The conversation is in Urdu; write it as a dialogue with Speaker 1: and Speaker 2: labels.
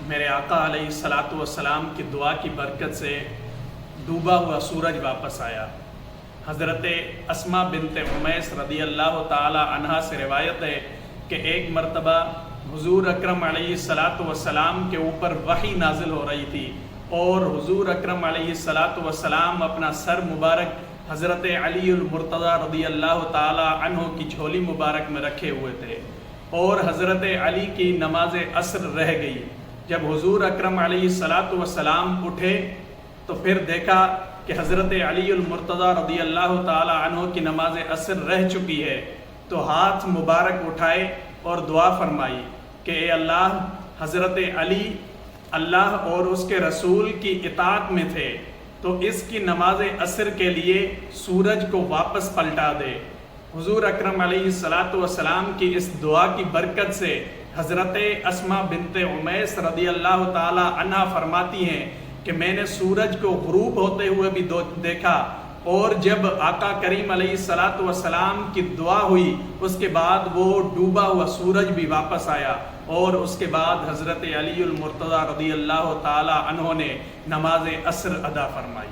Speaker 1: میرے آقا علیہ الصلاۃ والسلام کی دعا کی برکت سے ڈوبا ہوا سورج واپس آیا۔ حضرت اسماء بنت امیس رضی اللہ تعالی عنہا سے روایت ہے کہ ایک مرتبہ حضور اکرم علیہ الصلاۃ والسلام کے اوپر وحی نازل ہو رہی تھی، اور حضور اکرم علیہ الصلاۃ والسلام اپنا سر مبارک حضرت علی المرتضیٰ رضی اللہ تعالی عنہ کی جھولی مبارک میں رکھے ہوئے تھے، اور حضرت علی کی نماز عصر رہ گئی۔ جب حضور اکرم علیہ الصلاۃ والسلام اٹھے تو پھر دیکھا کہ حضرت علی المرتضیٰ رضی اللہ تعالی عنہ کی نماز عصر رہ چکی ہے، تو ہاتھ مبارک اٹھائے اور دعا فرمائی کہ اے اللہ، حضرت علی اللہ اور اس کے رسول کی اطاعت میں تھے، تو اس کی نماز عصر کے لیے سورج کو واپس پلٹا دے۔ حضور اکرم علیہ الصلاۃ والسلام کی اس دعا کی برکت سے حضرت اسماء بنت امیس رضی اللہ تعالی عنہا فرماتی ہیں کہ میں نے سورج کو غروب ہوتے ہوئے بھی دیکھا، اور جب آقا کریم علیہ الصلاۃ والسلام کی دعا ہوئی اس کے بعد وہ ڈوبا ہوا سورج بھی واپس آیا، اور اس کے بعد حضرت علی المرتضیٰ رضی اللہ تعالی عنہ نے نماز عصر ادا فرمائی۔